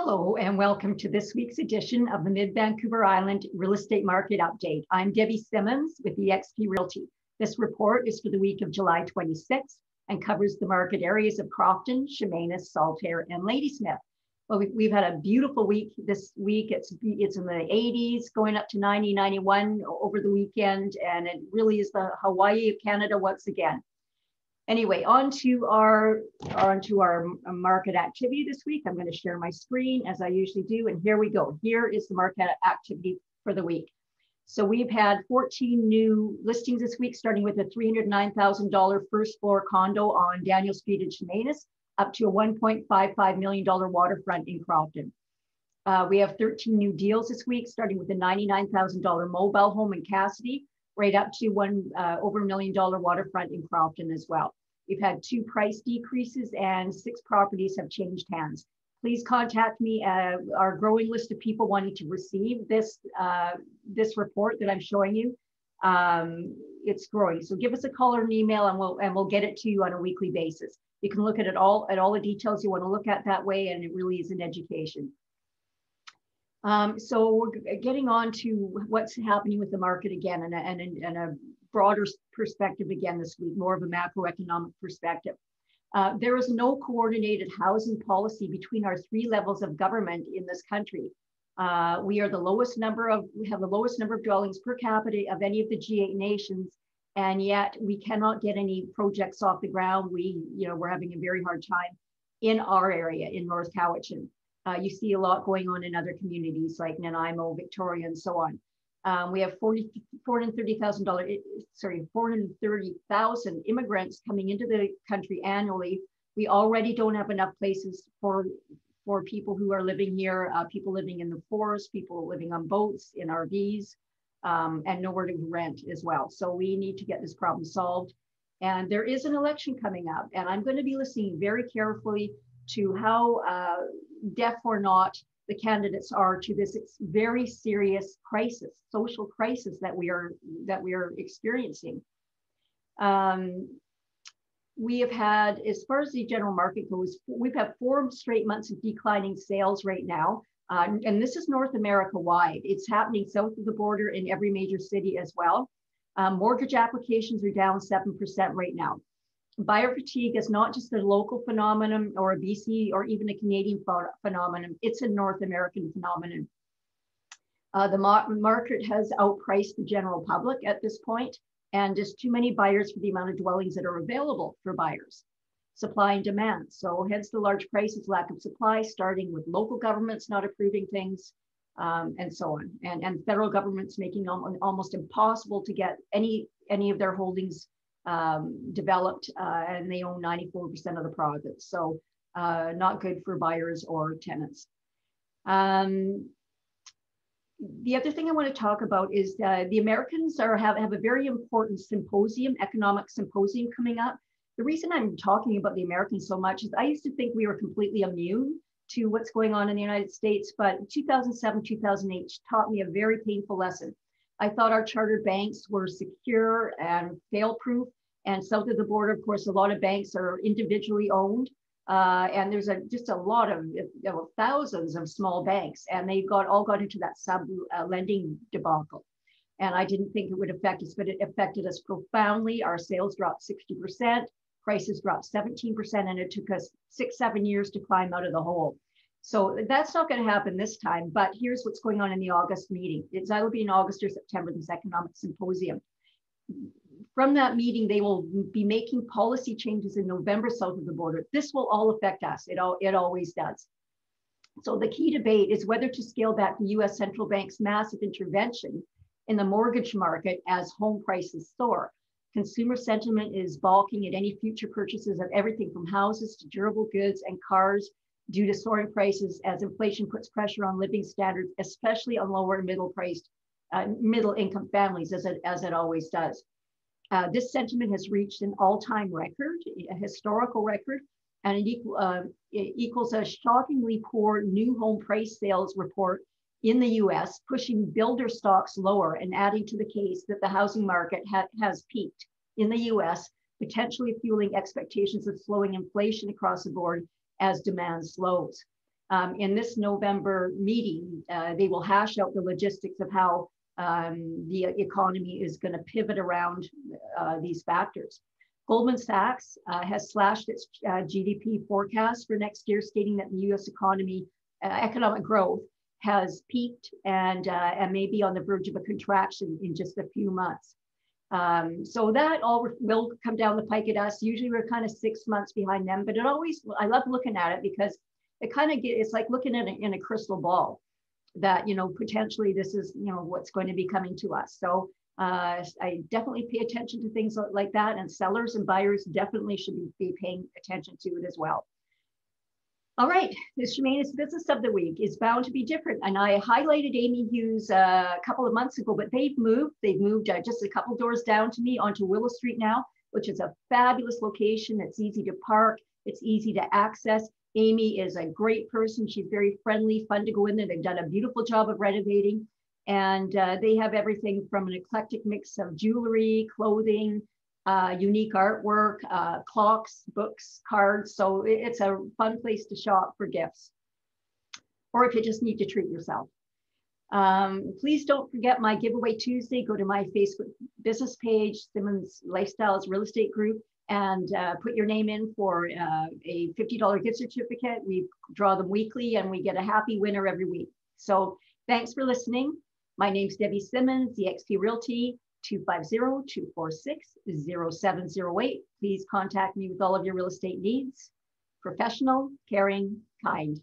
Hello and welcome to this week's edition of the Mid-Vancouver Island Real Estate Market Update. I'm Debbie Simmonds with eXp Realty. This report is for the week of July 26th and covers the market areas of Crofton, Chemainus, Saltaire, and Ladysmith. Well, we've had a beautiful week this week. It's in the 80s, going up to 90, 91 over the weekend, and it really is the Hawaii of Canada once again. Anyway, on to our market activity this week. I'm going to share my screen as I usually do, and here we go. Here is the market activity for the week. So we've had 14 new listings this week, starting with a $309,000 first floor condo on Daniel Street in Chemainus, up to a $1.55 million waterfront in Crofton. We have 13 new deals this week, starting with a $99,000 mobile home in Cassidy, right up to over $1 million waterfront in Crofton as well. We've had 2 price decreases and 6 properties have changed hands. Please contact me. Our growing list of people wanting to receive this report that I'm showing you. It's growing. So give us a call or an email and we'll get it to you on a weekly basis. You can look at it all the details you want to look at that way, and it really is an education. So we're getting on to what's happening with the market again, and a broader perspective again this week, more of a macroeconomic perspective. There is no coordinated housing policy between our 3 levels of government in this country. We have the lowest number of dwellings per capita of any of the G8 nations, and yet we cannot get any projects off the ground. We're having a very hard time in our area in North Cowichan. You see a lot going on in other communities like Nanaimo, Victoria, and so on. We have 430,000 immigrants coming into the country annually. We already don't have enough places for people who are living here, people living in the forest, people living on boats, in RVs, and nowhere to rent as well. So we need to get this problem solved. And there is an election coming up, and I'm going to be listening very carefully to how deaf or not the candidates are to this very serious crisis, social crisis that we are experiencing. We have had, as far as the general market goes, we've had 4 straight months of declining sales right now. And this is North America wide. It's happening south of the border in every major city as well. Mortgage applications are down 7% right now. Buyer fatigue is not just a local phenomenon or a BC or even a Canadian phenomenon. It's a North American phenomenon. The market has outpriced the general public at this point, and there's too many buyers for the amount of dwellings that are available for buyers. Supply and demand. So hence the large prices, lack of supply, starting with local governments not approving things, and so on. And federal governments making almost impossible to get any of their holdings developed, and they own 94% of the projects. So not good for buyers or tenants. The other thing I want to talk about is the Americans have a very important symposium, economic symposium coming up. The reason I'm talking about the Americans so much is I used to think we were completely immune to what's going on in the United States, but 2007, 2008 taught me a very painful lesson. I thought our chartered banks were secure and fail-proof. And south of the border, of course, a lot of banks are individually owned. And there's just a lot of thousands of small banks, and they all got into that sub-lending debacle. And I didn't think it would affect us, but it affected us profoundly. Our sales dropped 60%, prices dropped 17%, and it took us 6-7 years to climb out of the hole. So that's not going to happen this time, but here's what's going on in the August meeting. It's either be in August or September, this Economic Symposium. From that meeting, they will be making policy changes in November south of the border. This will all affect us. It always does. So the key debate is whether to scale back the US central bank's massive intervention in the mortgage market as home prices soar. Consumer sentiment is balking at any future purchases of everything from houses to durable goods and cars due to soaring prices as inflation puts pressure on living standards, especially on lower and middle income families, as it always does. This sentiment has reached an all-time record, a historical record, and it equals a shockingly poor new home price sales report in the US, pushing builder stocks lower and adding to the case that the housing market has peaked in the US, potentially fueling expectations of slowing inflation across the board as demand slows. In this November meeting, they will hash out the logistics of how the economy is going to pivot around these factors. Goldman Sachs has slashed its GDP forecast for next year, stating that the U.S. economy, economic growth has peaked and may be on the verge of a contraction in just a few months. So that all will come down the pike at us. Usually we're kind of 6 months behind them, but it always, I love looking at it because it kind of it's like looking at it in a crystal ball that, potentially this is, what's going to be coming to us. So I definitely pay attention to things like that, and sellers and buyers definitely should be paying attention to it as well. All right, the Shemanis Business of the Week is bound to be different. And I highlighted Amy Hughes a couple of months ago, but they've moved just a couple doors down to me onto Willow Street now, which is a fabulous location. It's easy to park, it's easy to access. Amy is a great person. She's very friendly, fun to go in there. They've done a beautiful job of renovating. And they have everything from an eclectic mix of jewelry, clothing, unique artwork, clocks, books, cards. So it's a fun place to shop for gifts, or if you just need to treat yourself. Please don't forget my giveaway Tuesday. Go to my Facebook business page, Simmonds Lifestyles Real Estate Group, and put your name in for a $50 gift certificate. We draw them weekly and we get a happy winner every week. So thanks for listening. My name's Debbie Simmonds, eXp Realty, 250-246-0708. Please contact me with all of your real estate needs. Professional, caring, kind.